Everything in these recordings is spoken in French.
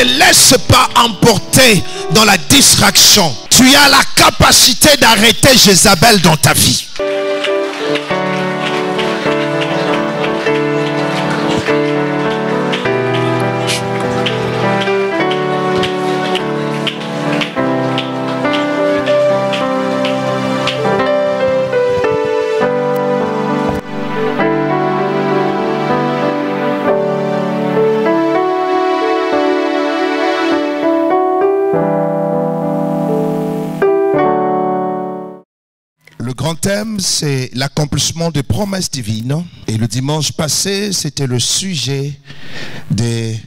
te laisse pas emporter dans la distraction. Tu as la capacité d'arrêter Jézabel dans ta vie. Le grand thème, c'est l'accomplissement des promesses divines. Et le dimanche passé, c'était le sujet des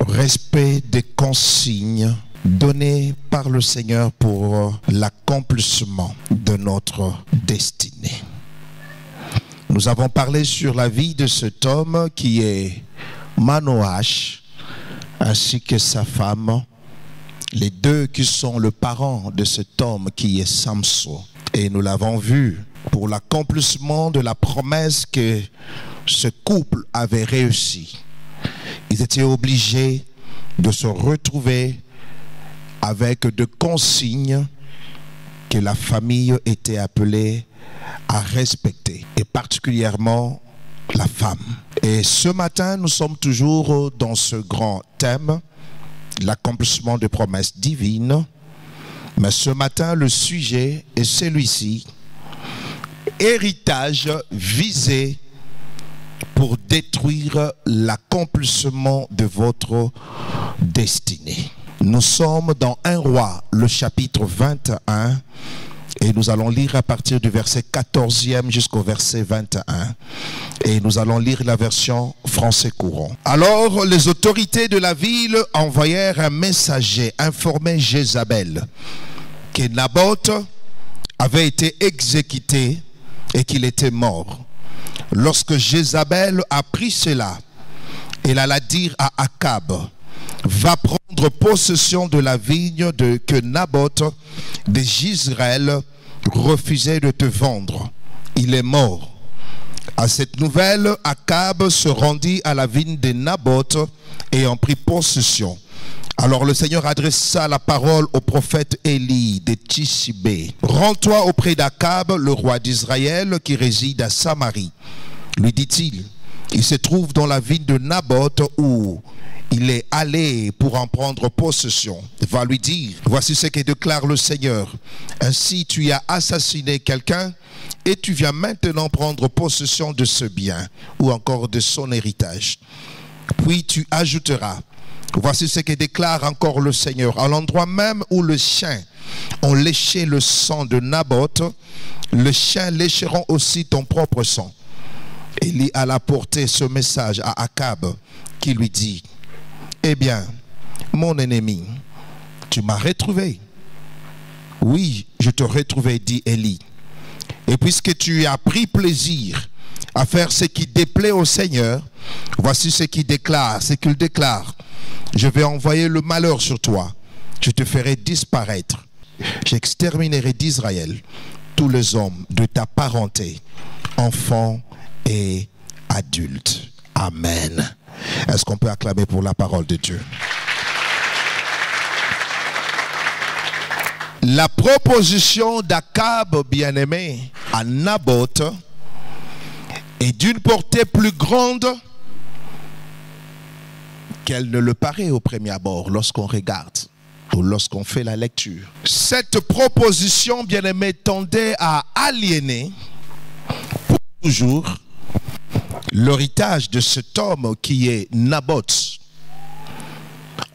respects des consignes données par le Seigneur pour l'accomplissement de notre destinée. Nous avons parlé sur la vie de cet homme qui est Manoach, ainsi que sa femme, les deux qui sont le parent de cet homme qui est Samson. Et nous l'avons vu, pour l'accomplissement de la promesse que ce couple avait réussi, ils étaient obligés de se retrouver avec des consignes que la famille était appelée à respecter, et particulièrement la femme. Et ce matin, nous sommes toujours dans ce grand thème, l'accomplissement des promesses divines. Mais ce matin, le sujet est celui-ci: héritage visé pour détruire l'accomplissement de votre destinée. Nous sommes dans 1 Roi, le chapitre 21, et nous allons lire à partir du verset 14e jusqu'au verset 21. Et nous allons lire la version français courant. Alors, les autorités de la ville envoyèrent un messager informer Jézabel que Naboth avait été exécuté et qu'il était mort. Lorsque Jézabel apprit cela, elle alla dire à Akab: va prendre possession de la vigne que Naboth de Jezreel refusait de te vendre. Il est mort. À cette nouvelle, Akab se rendit à la vigne de Naboth et en prit possession. Alors le Seigneur adressa la parole au prophète Élie de Tishbé. Rends-toi auprès d'Akab, le roi d'Israël, qui réside à Samarie. Lui dit-il, il se trouve dans la vigne de Naboth où il est allé pour en prendre possession. Va lui dire, voici ce que déclare le Seigneur. Ainsi tu as assassiné quelqu'un et tu viens maintenant prendre possession de ce bien ou encore de son héritage. Puis tu ajouteras, voici ce que déclare encore le Seigneur. À l'endroit même où le chien ont léché le sang de Naboth, le chien lécheront aussi ton propre sang. Élie alla porter ce message à Akab qui lui dit, eh bien, mon ennemi, tu m'as retrouvé. Oui, je te retrouvé, dit Élie. Et puisque tu as pris plaisir à faire ce qui déplaît au Seigneur, voici ce qu'il déclare, je vais envoyer le malheur sur toi. Je te ferai disparaître. J'exterminerai d'Israël tous les hommes de ta parenté, enfants et adultes. Amen. Est-ce qu'on peut acclamer pour la parole de Dieu? La proposition d'Akab, bien-aimé, à Naboth est d'une portée plus grande qu'elle ne le paraît au premier abord lorsqu'on regarde ou lorsqu'on fait la lecture. Cette proposition, bien-aimé, tendait à aliéner pour toujours l'héritage de cet homme qui est Naboth.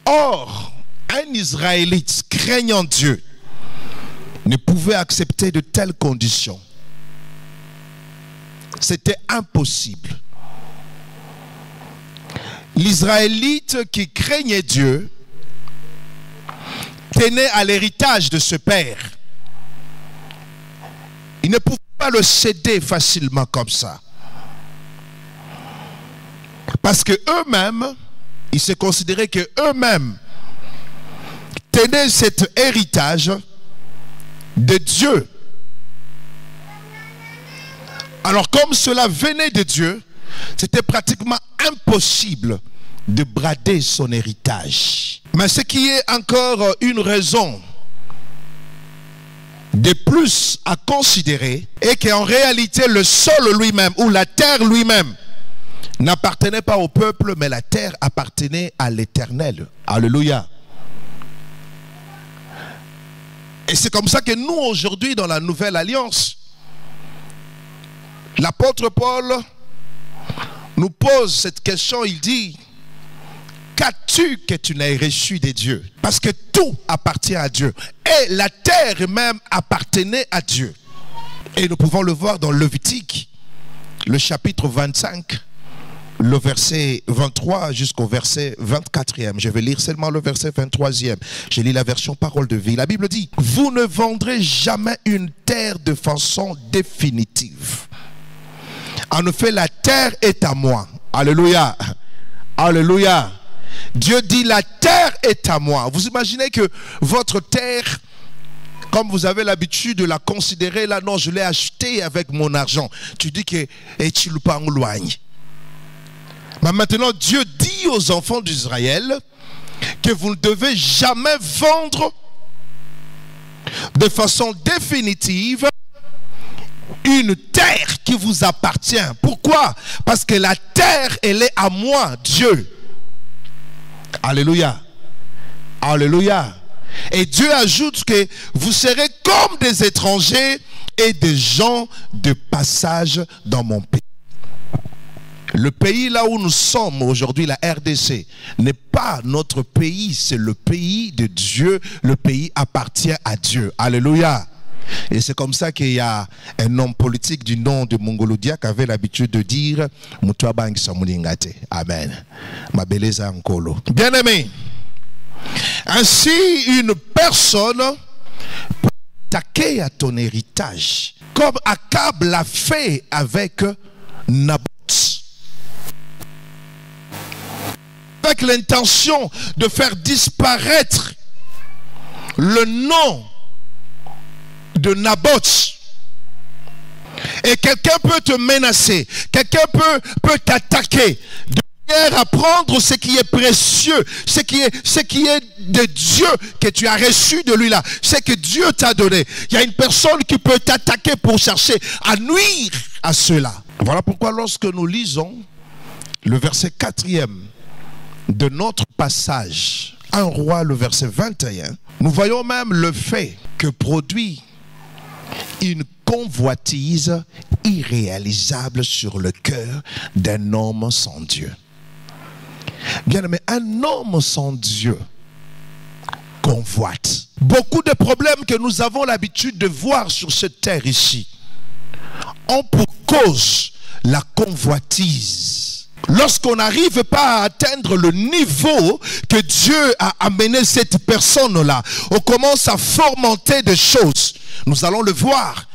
Or, un Israélite craignant Dieu ne pouvait accepter de telles conditions. C'était impossible. L'Israélite qui craignait Dieu tenait à l'héritage de ce père. Il ne pouvait pas le céder facilement comme ça. Parce que eux-mêmes, ils se considéraient que eux-mêmes tenaient cet héritage de Dieu. Alors comme cela venait de Dieu, c'était pratiquement impossible de brader son héritage. Mais ce qui est encore une raison de plus à considérer est qu'en réalité le sol lui-même ou la terre lui-même n'appartenait pas au peuple, mais la terre appartenait à l'Éternel. Alléluia. Et c'est comme ça que nous aujourd'hui dans la Nouvelle Alliance, l'apôtre Paul nous pose cette question, il dit: qu'as-tu que tu n'aies reçu de Dieu? Parce que tout appartient à Dieu. Et la terre même appartenait à Dieu. Et nous pouvons le voir dans Lévitique, le chapitre 25, le verset 23 jusqu'au verset 24e. Je vais lire seulement le verset 23e. Je lis la version Parole de vie. La Bible dit: vous ne vendrez jamais une terre de façon définitive. En effet, la terre est à moi. Alléluia. Alléluia. Dieu dit: la terre est à moi. Vous imaginez que votre terre, comme vous avez l'habitude de la considérer, là, non, je l'ai achetée avec mon argent. Tu dis que tu le pas en loigne. Mais maintenant, Dieu dit aux enfants d'Israël que vous ne devez jamais vendre de façon définitive une terre qui vous appartient. Pourquoi? Parce que la terre, elle est à moi, Dieu. Alléluia. Alléluia. Et Dieu ajoute que vous serez comme des étrangers et des gens de passage dans mon pays. Le pays là où nous sommes aujourd'hui, la RDC, n'est pas notre pays, c'est le pays de Dieu. Le pays appartient à Dieu. Alléluia. Et c'est comme ça qu'il y a un homme politique du nom de Mongolodia qui avait l'habitude de dire: Amen. Ma beleza ankolo. Bien aimé, ainsi une personne peut attaquer à ton héritage, comme Akab l'a fait avec Naboth, avec l'intention de faire disparaître le nom de Naboth. Et quelqu'un peut te menacer, quelqu'un peut t'attaquer de manière à prendre ce qui est précieux, ce qui est de Dieu que tu as reçu de lui là, ce que Dieu t'a donné. Il y a une personne qui peut t'attaquer pour chercher à nuire à cela. Voilà pourquoi lorsque nous lisons le verset 4e de notre passage, 1 Roi, le verset 21, nous voyons même le fait que produit une convoitise irréalisable sur le cœur d'un homme sans Dieu. Bien aimé, un homme sans Dieu convoite. Beaucoup de problèmes que nous avons l'habitude de voir sur cette terre ici ont pour cause la convoitise. Lorsqu'on n'arrive pas à atteindre le niveau que Dieu a amené cette personne-là, on commence à fomenter des choses. Nous allons le voir.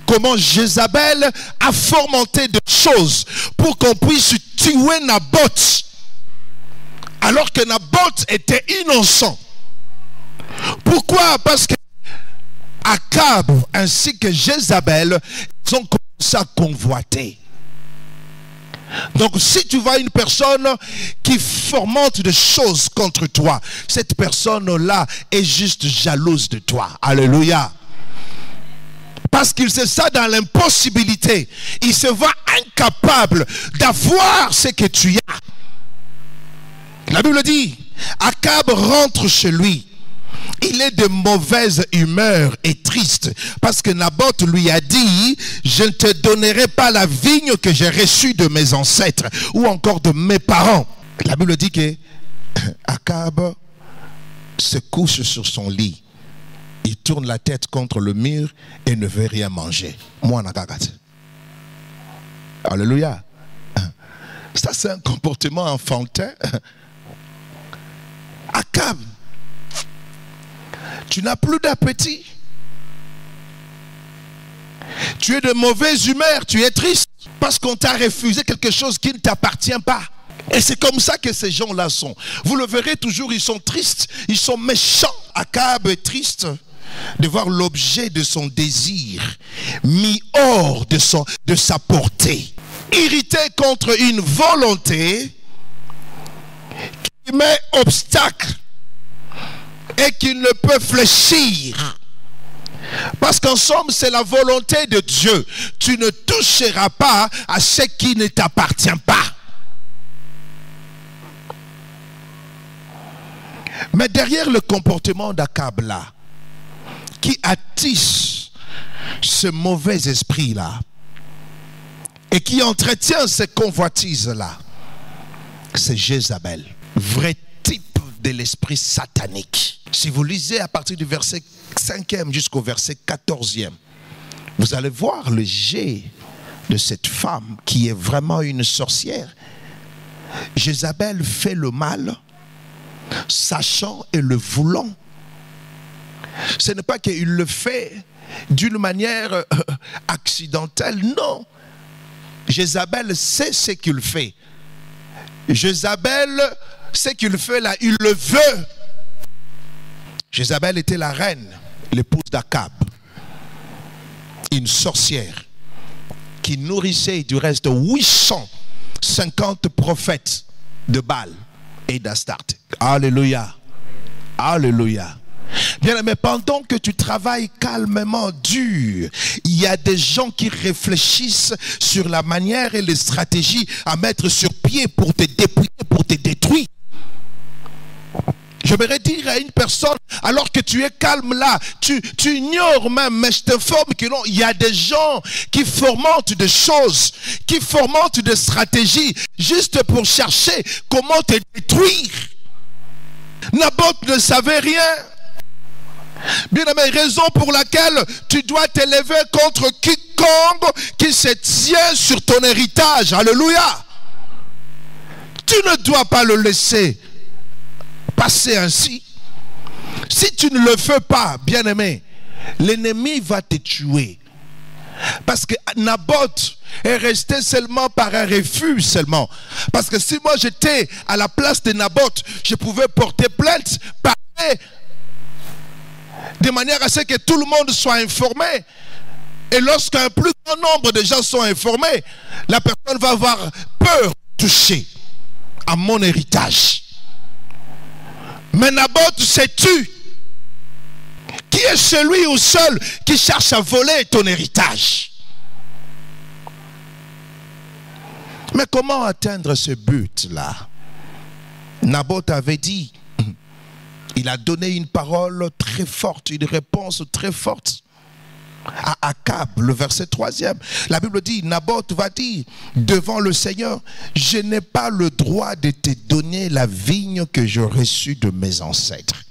Comment Jézabel a fomenté des choses pour qu'on puisse tuer Naboth. Alors que Naboth était innocent. Pourquoi? Parce que Akab ainsi que Jézabel ont commencé à convoiter. Donc si tu vois une personne qui fomente des choses contre toi, cette personne-là est juste jalouse de toi. Alléluia. Parce qu'il sait ça dans l'impossibilité. Il se voit incapable d'avoir ce que tu as. La Bible dit, Akab rentre chez lui. Il est de mauvaise humeur et triste parce que Naboth lui a dit: je ne te donnerai pas la vigne que j'ai reçue de mes ancêtres ou encore de mes parents. La Bible dit que Akab se couche sur son lit. Il tourne la tête contre le mur et ne veut rien manger. Alléluia. Ça, c'est un comportement enfantin. Akab, tu n'as plus d'appétit. Tu es de mauvaise humeur, tu es triste parce qu'on t'a refusé quelque chose qui ne t'appartient pas. Et c'est comme ça que ces gens-là sont. Vous le verrez toujours, ils sont tristes, ils sont méchants. Akab est triste de voir l'objet de son désir mis hors de sa portée. Irrité contre une volonté qui met obstacle et qui ne peut fléchir. Parce qu'en somme, c'est la volonté de Dieu. Tu ne toucheras pas à ce qui ne t'appartient pas. Mais derrière le comportement d'Akab là, qui attise ce mauvais esprit là, et qui entretient ces convoitises là, c'est Jézabel, vrai type de l'esprit satanique. Si vous lisez à partir du verset 5e jusqu'au verset 14e, vous allez voir le jet de cette femme qui est vraiment une sorcière. Jézabel fait le mal, sachant et le voulant. Ce n'est pas qu'il le fait d'une manière accidentelle, non. Jézabel sait ce qu'il fait. Jézabel, ce qu'il fait là, il le veut. Jézabel était la reine, l'épouse d'Akab, une sorcière qui nourrissait du reste 850 prophètes de Baal et d'Astarte. Alléluia. Alléluia. Bien, mais pendant que tu travailles calmement, dur, il y a des gens qui réfléchissent sur la manière et les stratégies à mettre sur pied pour te dépouiller, pour te détruire. J'aimerais dire à une personne, alors que tu es calme là, tu ignores même, mais je t'informe que non, il y a des gens qui fomentent des choses, qui fomentent des stratégies, juste pour chercher comment te détruire. Naboth ne savait rien. Bien aimé, raison pour laquelle tu dois t'élever contre quiconque qui se tient sur ton héritage. Alléluia. Tu ne dois pas le laisser passer ainsi. Si tu ne le fais pas, bien aimé, l'ennemi va te tuer. Parce que Naboth est resté seulement par un refus seulement. Parce que si moi j'étais à la place de Naboth, je pouvais porter plainte, parler de manière à ce que tout le monde soit informé. Et lorsqu'un plus grand nombre de gens sont informés, la personne va avoir peur de toucher à mon héritage. Mais Naboth s'est tué. Qui est celui ou seul qui cherche à voler ton héritage? Mais comment atteindre ce but-là? Naboth avait dit, il a donné une parole très forte, une réponse très forte à Akab, le verset 3e. La Bible dit, Naboth va dire devant le Seigneur, je n'ai pas le droit de te donner la vigne que j'ai reçue de mes ancêtres.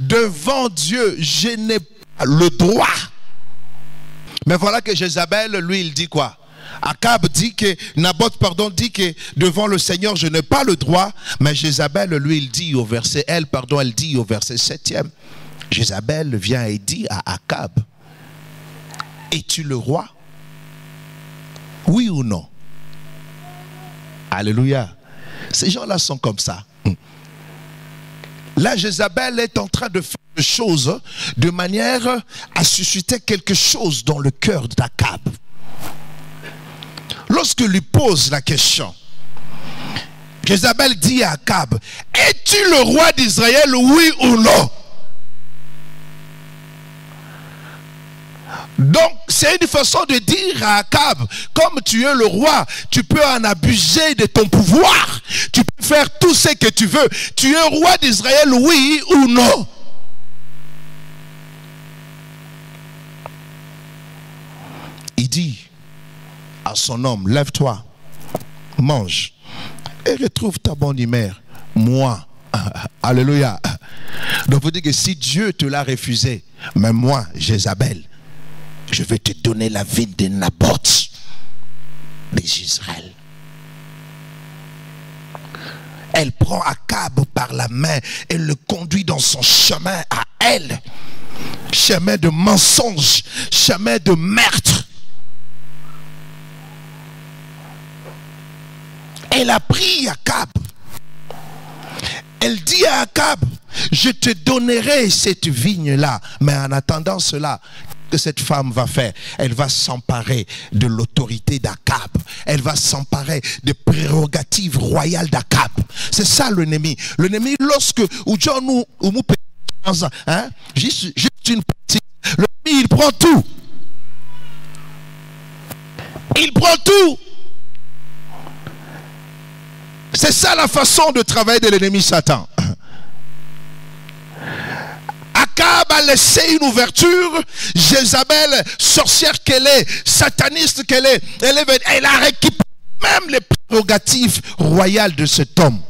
Devant Dieu, je n'ai pas le droit. Mais voilà que Jézabel, lui, il dit quoi? Akab dit que, Naboth, pardon, dit que devant le Seigneur, je n'ai pas le droit. Mais Jézabel, lui, il dit au verset, elle dit au verset 7e. Jézabel vient et dit à Akab, es-tu le roi? Oui ou non? Alléluia. Ces gens-là sont comme ça. Là, Jézabel est en train de faire des choses de manière à susciter quelque chose dans le cœur d'Akab. Lorsque lui pose la question, Jézabel dit à Akab, es-tu le roi d'Israël, oui ou non? Donc, c'est une façon de dire à Akab, comme tu es le roi, tu peux en abuser de ton pouvoir. Tu peux faire tout ce que tu veux. Tu es roi d'Israël, oui ou non? Il dit à son homme, lève-toi, mange et retrouve ta bonne humeur. Moi, alléluia. Donc, vous dites que si Dieu te l'a refusé, mais moi, Jézabel, je vais te donner la vie de Naboth d'Israël. Elle prend Akab par la main et le conduit dans son chemin à elle. Chemin de mensonge, chemin de meurtre. Elle a pris Akab. Elle dit à Akab, je te donnerai cette vigne-là. Mais en attendant cela, que cette femme va faire? Elle va s'emparer de l'autorité d'Akab. Elle va s'emparer des prérogatives royales d'Akab. C'est ça l'ennemi. L'ennemi, lorsque juste une partie, l'ennemi, il prend tout. Il prend tout. C'est ça la façon de travailler de l'ennemi Satan. Akab a laissé une ouverture. Jézabel, sorcière qu'elle est, sataniste qu'elle est, elle a récupéré même les prérogatives royales de cet homme.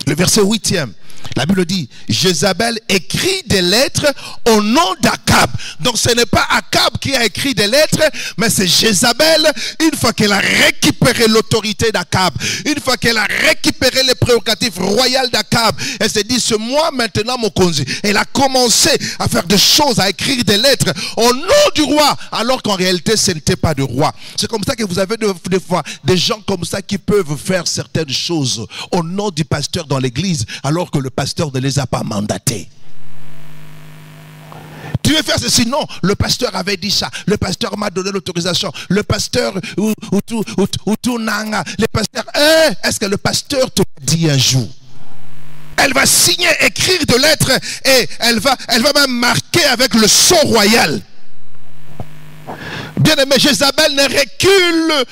Le verset 8e. La Bible dit, Jézabel écrit des lettres au nom d'Akab. Donc ce n'est pas Akab qui a écrit des lettres, mais c'est Jézabel, une fois qu'elle a récupéré l'autorité d'Akab, une fois qu'elle a récupéré les prérogatives royales d'Akab, elle s'est dit, c'est moi maintenant mon conduit. Elle a commencé à faire des choses, à écrire des lettres au nom du roi, alors qu'en réalité ce n'était pas de roi. C'est comme ça que vous avez des fois des gens comme ça qui peuvent faire certaines choses au nom du pasteur dans l'église, alors que le pasteur ne les a pas mandatés. Tu veux faire ceci? Non, le pasteur avait dit ça. Le pasteur m'a donné l'autorisation. Le pasteur ou nanga. Le pasteur, est-ce que le pasteur te dit un jour? Elle va signer, écrire de lettres et elle va même marquer avec le sceau royal. Bien aimé, Jézabel ne recule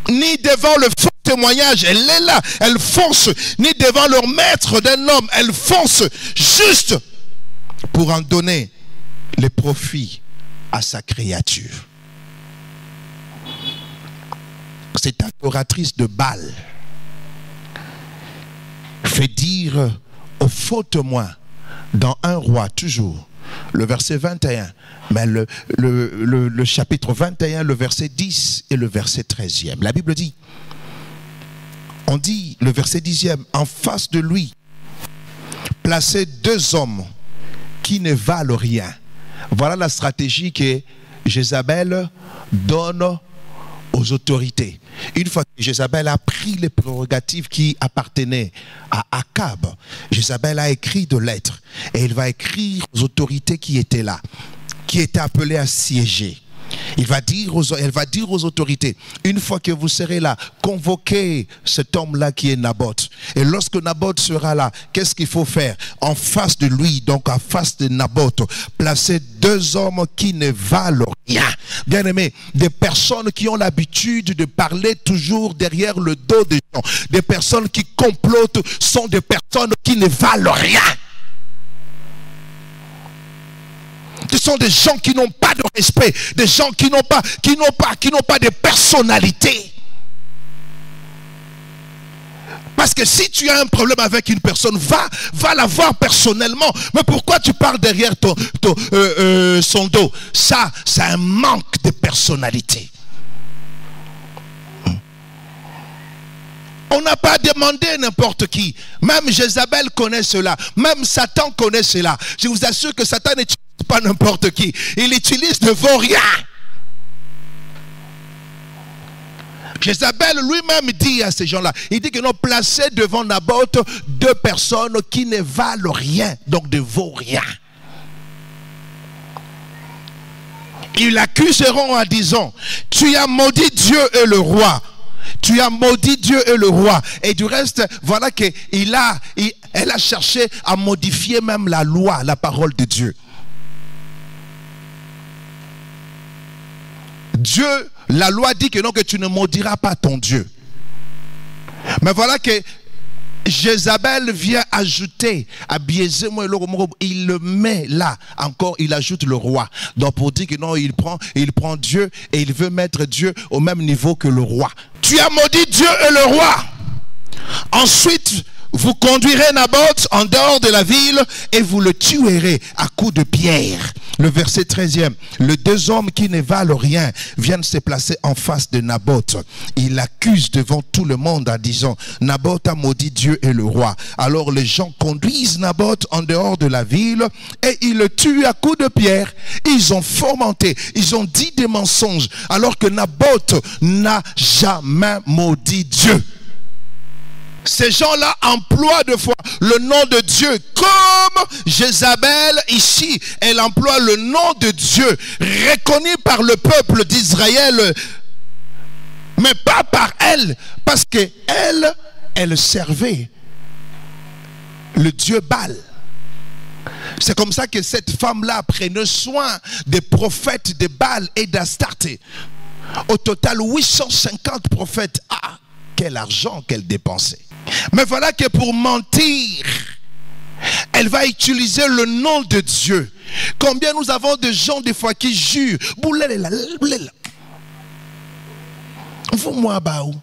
ni devant le faux témoignage, elle est là, elle fonce, ni devant leur maître d'un homme, elle fonce juste pour en donner les profits à sa créature. Cette adoratrice de Baal fait dire aux faux témoins dans 1 Roi, toujours, le verset 21, mais le chapitre 21, le verset 10 et le verset 13e. La Bible dit, on dit, le verset 10e, en face de lui, placez 2 hommes qui ne valent rien. Voilà la stratégie que Jézabel donne aux autorités. Une fois que Jézabel a pris les prérogatives qui appartenaient à Akab, Jézabel a écrit de lettres et il va écrire aux autorités qui étaient là, qui étaient appelées à siéger. Elle va dire aux autorités, une fois que vous serez là, convoquez cet homme-là qui est Naboth. Et lorsque Naboth sera là, qu'est-ce qu'il faut faire? En face de lui, donc en face de Naboth, placez 2 hommes qui ne valent rien. Bien aimé, des personnes qui ont l'habitude de parler toujours derrière le dos des gens, des personnes qui complotent, sont des personnes qui ne valent rien. Ce sont des gens qui n'ont pas de respect, des gens qui n'ont pas de personnalité. Parce que si tu as un problème avec une personne, va la voir personnellement. Mais pourquoi tu parles derrière son dos? Ça, c'est un manque de personnalité. On n'a pas demandé n'importe qui. Même Jézabel connaît cela. Même Satan connaît cela. Je vous assure que Satan n'utilise pas n'importe qui. Il utilise de vos rien. Jézabel lui-même dit à ces gens-là, il dit que nous placez devant Naboth 2 personnes qui ne valent rien, donc de vos rien. Ils l'accuseront en disant, tu as maudit Dieu et le roi. Tu as maudit Dieu et le roi. Et du reste, voilà qu'elle a cherché à modifier même la loi, la parole de Dieu. Dieu, la loi dit que non, que tu ne maudiras pas ton Dieu. Mais voilà que Jézabel vient ajouter à biaiser, il le met là encore, il ajoute le roi. Donc pour dire que non, il prend Dieu et il veut mettre Dieu au même niveau que le roi. Tu as maudit Dieu et le roi. Ensuite, vous conduirez Naboth en dehors de la ville et vous le tuerez à coups de pierre. Le verset 13e. Les 2 hommes qui ne valent rien viennent se placer en face de Naboth. Il l'accuse devant tout le monde en disant, Naboth a maudit Dieu et le roi. Alors les gens conduisent Naboth en dehors de la ville et ils le tuent à coups de pierre. Ils ont fomenté, ils ont dit des mensonges alors que Naboth n'a jamais maudit Dieu. Ces gens-là emploient de fois le nom de Dieu, comme Jézabel ici, elle emploie le nom de Dieu, reconnu par le peuple d'Israël, mais pas par elle, parce que elle servait le Dieu Baal. C'est comme ça que cette femme-là prenait soin des prophètes de Baal et d'Astarté. Au total, 850 prophètes. Ah, quel argent qu'elle dépensait. Mais voilà que pour mentir, elle va utiliser le nom de Dieu. Combien nous avons de gens des fois qui jurent. Moi, Baou.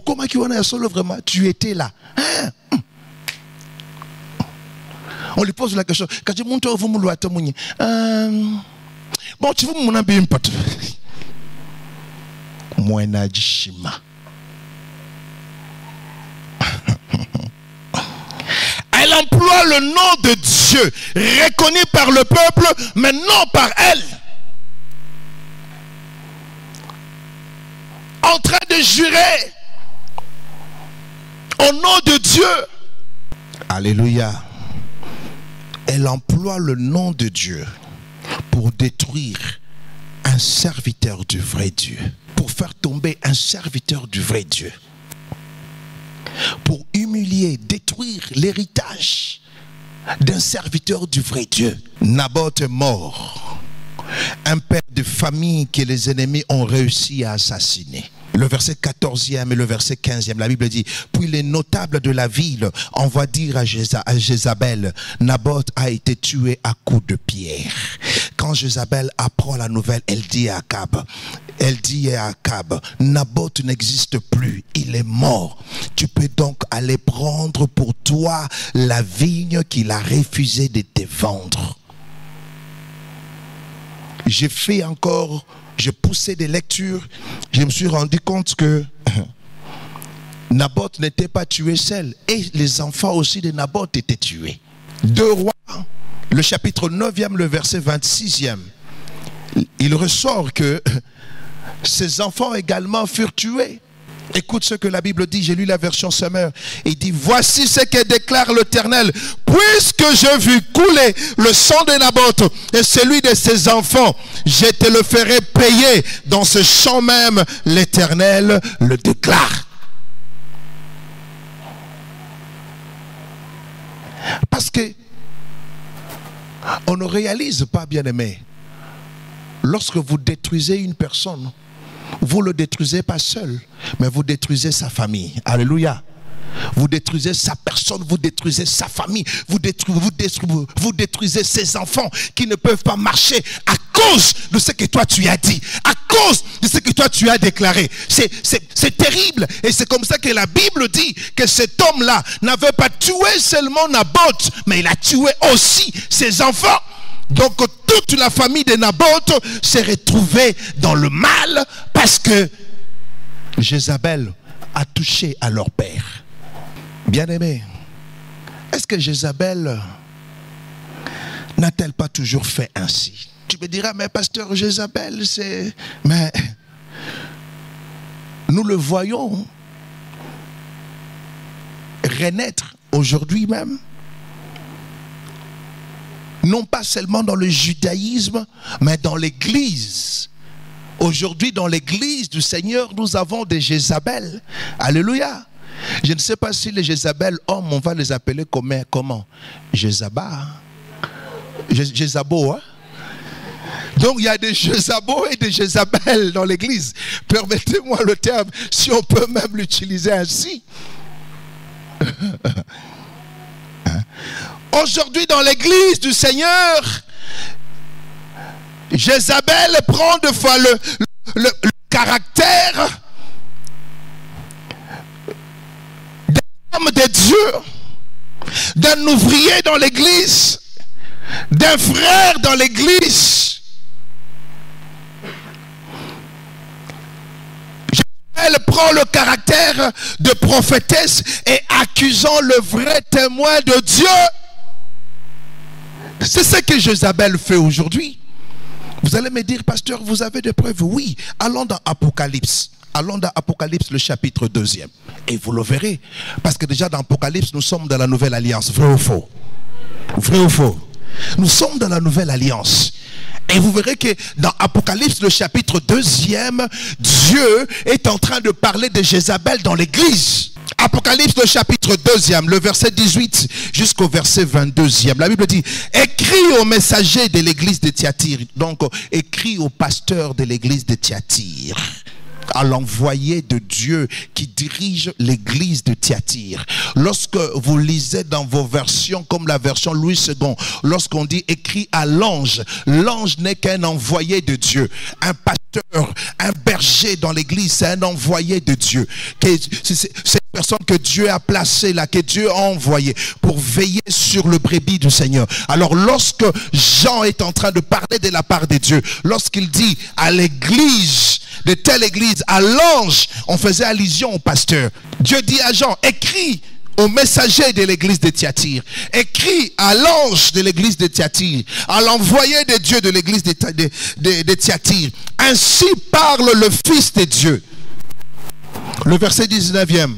Comment vraiment tu étais là? On lui pose la question. Quand tu montes au bon, tu veux mon ami pas. Moi, Najishima. Elle emploie le nom de Dieu, reconnu par le peuple, mais non par elle. En train de jurer au nom de Dieu. Alléluia. Elle emploie le nom de Dieu pour détruire un serviteur du vrai Dieu, pour faire tomber un serviteur du vrai Dieu, pour humilier, détruire l'héritage d'un serviteur du vrai Dieu. Naboth est mort, un père de famille que les ennemis ont réussi à assassiner. Le verset 14e et le verset 15e, la Bible dit: puis les notables de la ville envoient dire à Jézabel, Naboth a été tué à coups de pierre. Quand Jézabel apprend la nouvelle, elle dit à Akab, Naboth n'existe plus, il est mort. Tu peux donc aller prendre pour toi la vigne qu'il a refusé de te vendre. J'ai poussé des lectures, je me suis rendu compte que Naboth n'était pas tué seul, et les enfants aussi de Naboth étaient tués. 2 Rois, le chapitre 9e, le verset 26e, il ressort que ses enfants également furent tués. Écoute ce que la Bible dit, j'ai lu la version Sommer. Il dit: voici ce que déclare l'Éternel. Puisque j'ai vu couler le sang de Naboth et celui de ses enfants, je te le ferai payer dans ce champ même. L'Éternel le déclare. Parce que on ne réalise pas, bien aimé, lorsque vous détruisez une personne, vous ne le détruisez pas seul, mais vous détruisez sa famille. Alléluia. Vous détruisez sa personne, vous détruisez sa famille, vous détruisez ses enfants qui ne peuvent pas marcher à cause de ce que toi tu as dit, à cause de ce que toi tu as déclaré. C'est terrible. Et c'est comme ça que la Bible dit que cet homme-là n'avait pas tué seulement Naboth, mais il a tué aussi ses enfants. Donc toute la famille de Naboth s'est retrouvée dans le mal parce que Jézabel a touché à leur père. Bien-aimé, est-ce que Jézabel n'a-t-elle pas toujours fait ainsi? Tu me diras, mais pasteur, Jézabel, c'est... Mais nous le voyons renaître aujourd'hui même. Non pas seulement dans le judaïsme, mais dans l'église. Aujourd'hui, dans l'église du Seigneur, nous avons des Jézabel. Alléluia. Je ne sais pas si les Jézabel hommes, on va les appeler comment? Jézaba. Jézabo, hein? Donc il y a des Jézabo et des Jézabel dans l'église. Permettez-moi le terme, si on peut même l'utiliser ainsi. Aujourd'hui, dans l'église du Seigneur, Jézabel prend de fois le caractère d'un homme de Dieu, d'un ouvrier dans l'église, d'un frère dans l'église. Elle prend le caractère de prophétesse et accusant le vrai témoin de Dieu. C'est ce que Jézabel fait aujourd'hui. Vous allez me dire, pasteur, vous avez des preuves? Oui, allons dans Apocalypse. Allons dans Apocalypse, le chapitre 2e. Et vous le verrez. Parce que déjà dans l'Apocalypse, nous sommes dans la nouvelle alliance. Vrai ou faux? Vrai ou faux? Nous sommes dans la nouvelle alliance. Et vous verrez que dans Apocalypse, le chapitre 2e, Dieu est en train de parler de Jézabel dans l'église. Apocalypse, le chapitre 2e, le verset 18 jusqu'au verset 22e. La Bible dit, écris au messager de l'église de Thyatire. Donc, écris au pasteur de l'église de Thyatire, à l'envoyé de Dieu qui dirige l'église de Thyatire. Lorsque vous lisez dans vos versions, comme la version Louis II, lorsqu'on dit écrit à l'ange, l'ange n'est qu'un envoyé de Dieu. Un pasteur, un berger dans l'église, c'est un envoyé de Dieu. C'est une personne que Dieu a placée là, que Dieu a envoyée pour veiller sur le brebis du Seigneur. Alors lorsque Jean est en train de parler de la part de Dieu, lorsqu'il dit à l'église, de telle église, à l'ange, on faisait allusion au pasteur. Dieu dit à Jean, écris au messager de l'église de Thyatire, écris à l'ange de l'église de Thyatire, à l'envoyé de Dieu de l'église de Thyatire. Ainsi parle le Fils de Dieu. Le verset 19e.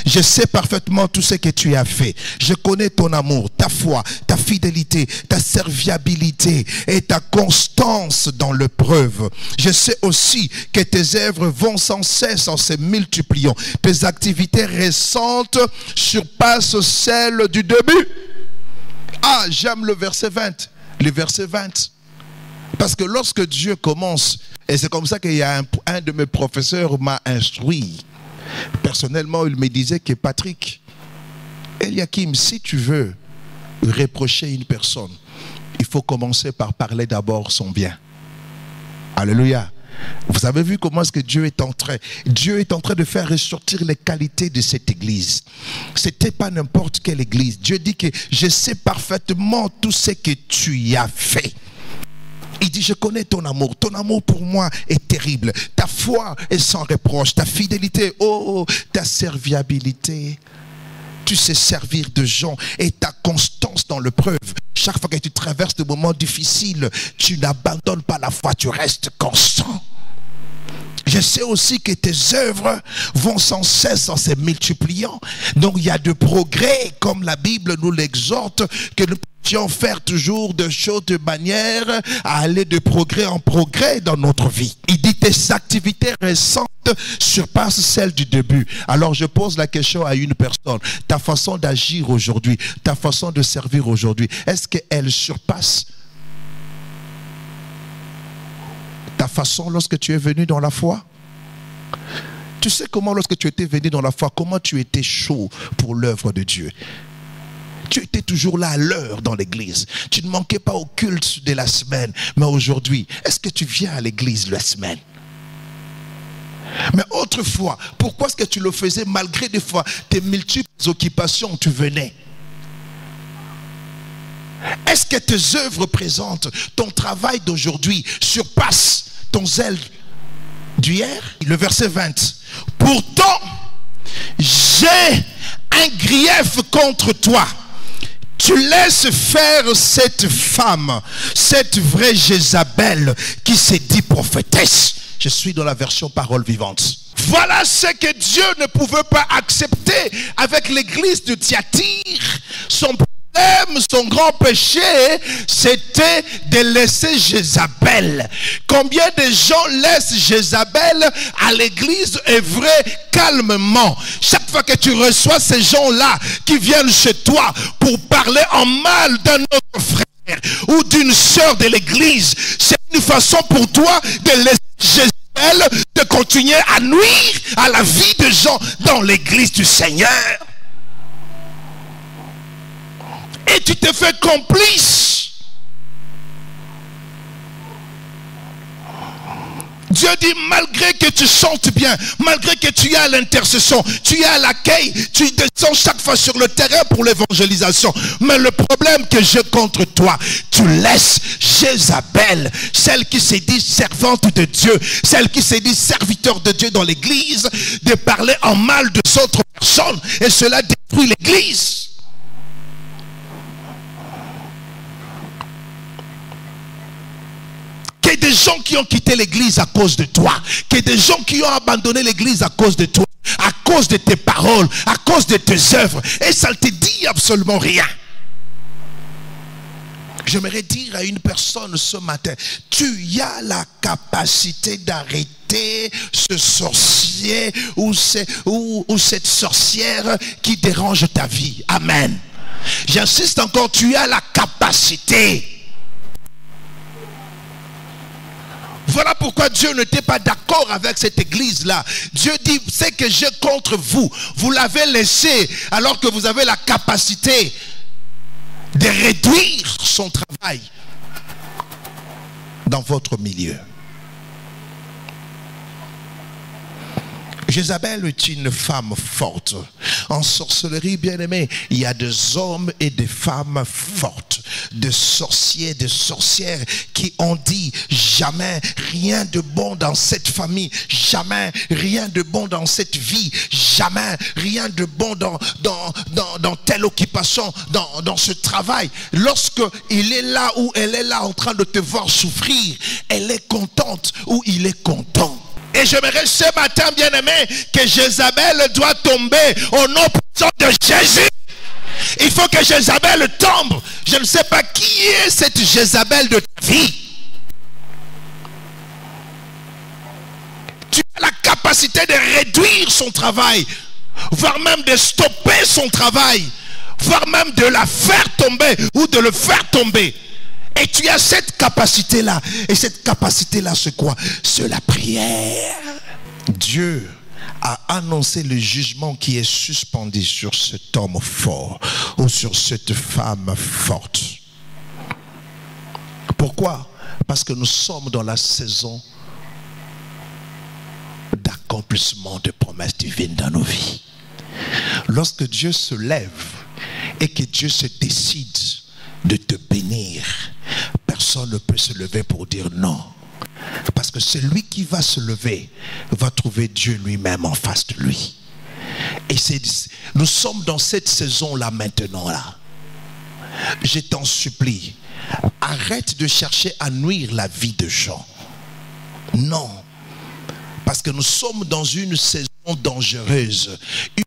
Je sais parfaitement tout ce que tu as fait. Je connais ton amour, ta foi, ta fidélité, ta serviabilité et ta constance dans l'épreuve. Je sais aussi que tes œuvres vont sans cesse en se multipliant. Tes activités récentes surpassent celles du début. Ah, j'aime le verset 20. Le verset 20. Parce que lorsque Dieu commence, et c'est comme ça qu'il y a un de mes professeurs m'a instruit. Personnellement, il me disait que Patrick, Eliakim, si tu veux reprocher une personne, il faut commencer par parler d'abord son bien. Alléluia. Vous avez vu comment est-ce que Dieu est en train de faire ressortir les qualités de cette église. C'était pas n'importe quelle église. Dieu dit que je sais parfaitement tout ce que tu as fait. Il dit, je connais ton amour pour moi est terrible, ta foi est sans reproche, ta fidélité, oh, ta serviabilité, tu sais servir de gens et ta constance dans l'épreuve. Chaque fois que tu traverses des moments difficiles, tu n'abandonnes pas la foi, tu restes constant. Je sais aussi que tes œuvres vont sans cesse en se multipliant. Donc il y a de progrès, comme la Bible nous l'exhorte, que nous puissions faire toujours de choses de manière à aller de progrès en progrès dans notre vie. Il dit tes activités récentes surpassent celles du début. Alors je pose la question à une personne. Ta façon d'agir aujourd'hui, ta façon de servir aujourd'hui, est-ce qu'elle surpasse ta façon lorsque tu es venu dans la foi? Tu sais comment lorsque tu étais venu dans la foi, comment tu étais chaud pour l'œuvre de Dieu. Tu étais toujours là à l'heure dans l'église. Tu ne manquais pas au culte de la semaine. Mais aujourd'hui, est-ce que tu viens à l'église la semaine? Mais autrefois, pourquoi est-ce que tu le faisais malgré des fois tes multiples occupations, tu venais? Est-ce que tes œuvres présentes, ton travail d'aujourd'hui surpasse ton zèle d'hier? Le verset 20. Pourtant, j'ai un grief contre toi. Tu laisses faire cette femme, cette vraie Jézabel qui s'est dit prophétesse. Je suis dans la version parole vivante. Voilà ce que Dieu ne pouvait pas accepter avec l'église de Thyatire. Son grand péché, c'était de laisser Jézabel. Combien de gens laissent Jézabel à l'église œuvrer calmement? Chaque fois que tu reçois ces gens-là qui viennent chez toi pour parler en mal d'un autre frère ou d'une sœur de l'église, c'est une façon pour toi de laisser Jézabel de continuer à nuire à la vie de gens dans l'église du Seigneur. Et tu te fais complice. Dieu dit, malgré que tu chantes bien, malgré que tu es à l'intercession, tu es à l'accueil, tu descends chaque fois sur le terrain pour l'évangélisation. Mais le problème que j'ai contre toi, tu laisses Jézabel, celle qui s'est dit servante de Dieu, celle qui s'est dit serviteur de Dieu dans l'église, de parler en mal de d'autres personnes. Et cela détruit l'église. Qu'il y ait des gens qui ont quitté l'église à cause de toi. Qu'il y ait des gens qui ont abandonné l'église à cause de toi. à cause de tes paroles, à cause de tes œuvres, et ça ne te dit absolument rien. J'aimerais dire à une personne ce matin, tu as la capacité d'arrêter ce sorcier ou cette sorcière qui dérange ta vie. Amen. J'insiste encore, tu as la capacité. Voilà pourquoi Dieu n'était pas d'accord avec cette église-là. Dieu dit, c'est que j'ai contre vous. Vous l'avez laissé alors que vous avez la capacité de réduire son travail dans votre milieu. Jézabel est une femme forte. En sorcellerie, bien aimé, il y a des hommes et des femmes fortes, des sorciers, des sorcières qui ont dit jamais rien de bon dans cette famille, jamais rien de bon dans cette vie, jamais rien de bon dans telle occupation, dans ce travail. Lorsque il est là ou elle est là en train de te voir souffrir, elle est contente ou il est content. Et j'aimerais ce matin, bien-aimé, que Jézabel doit tomber au nom puissant de Jésus. Il faut que Jézabel tombe. Je ne sais pas qui est cette Jézabel de ta vie. Tu as la capacité de réduire son travail, voire même de stopper son travail, voire même de la faire tomber ou de le faire tomber. Et tu as cette capacité-là. Et cette capacité-là, c'est quoi? C'est la prière. Dieu a annoncé le jugement qui est suspendu sur cet homme fort ou sur cette femme forte. Pourquoi? Parce que nous sommes dans la saison d'accomplissement de promesses divines dans nos vies. Lorsque Dieu se lève et que Dieu se décide de te bénir, personne ne peut se lever pour dire non. Parce que celui qui va se lever va trouver Dieu lui-même en face de lui. Et nous sommes dans cette saison-là maintenant. Là. Je t'en supplie, arrête de chercher à nuire la vie de gens. Non. Parce que nous sommes dans une saison dangereuse.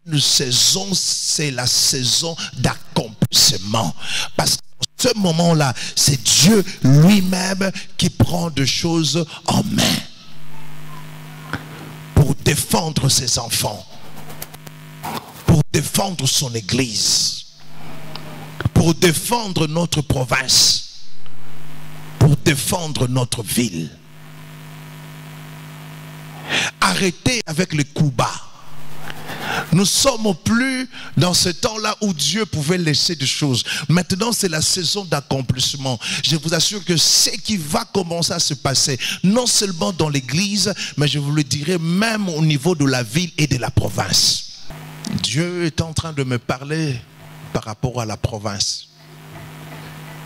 Une saison, c'est la saison d'accomplissement. Parce que ce moment-là, c'est Dieu lui-même qui prend des choses en main pour défendre ses enfants, pour défendre son église, pour défendre notre province, pour défendre notre ville. Arrêtez avec les coups bas. Nous sommes plus dans ce temps-là où Dieu pouvait laisser des choses. Maintenant, c'est la saison d'accomplissement. Je vous assure que ce qui va commencer à se passer, non seulement dans l'église, mais je vous le dirai même au niveau de la ville et de la province. Dieu est en train de me parler par rapport à la province.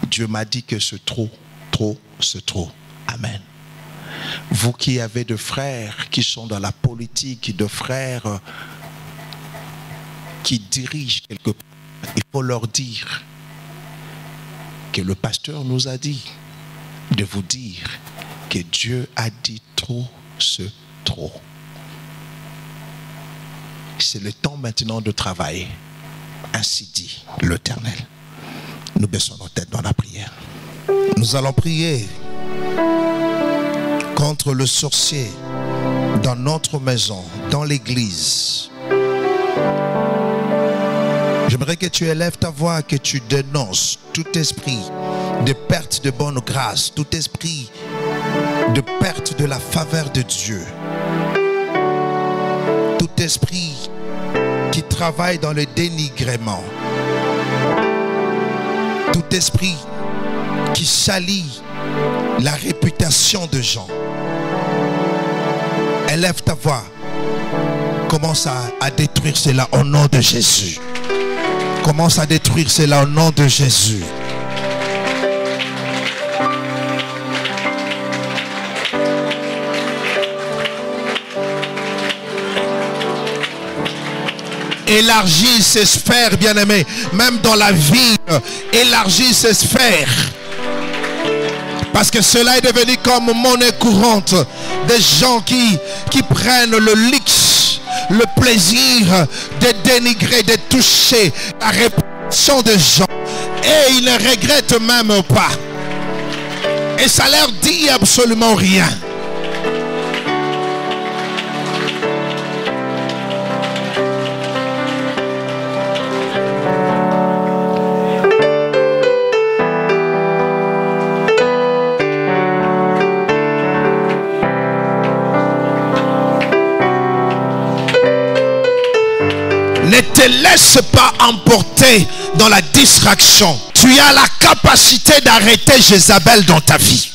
Dieu m'a dit que c'est trop, c'est trop. Amen. Vous qui avez des frères qui sont dans la politique, des frères qui dirigent quelque part, il faut leur dire que le pasteur nous a dit de vous dire que Dieu a dit trop, c'est trop. C'est le temps maintenant de travailler. Ainsi dit l'Éternel. Nous baissons nos têtes dans la prière. Nous allons prier contre le sorcier dans notre maison, dans l'église. J'aimerais que tu élèves ta voix, que tu dénonces tout esprit de perte de bonne grâce, tout esprit de perte de la faveur de Dieu, tout esprit qui travaille dans le dénigrement, tout esprit qui salit la réputation de gens. Élève ta voix, commence à détruire cela au nom de Jésus. Commence à détruire cela au nom de Jésus. Élargis ces sphères, bien-aimés. Même dans la ville, élargis ces sphères. Parce que cela est devenu comme monnaie courante. Des gens qui prennent le luxe le plaisir de dénigrer, de toucher la réputation des gens. Et ils ne regrettent même pas. Et ça leur dit absolument rien. Ne te laisse pas emporter dans la distraction. Tu as la capacité d'arrêter Jézabel dans ta vie.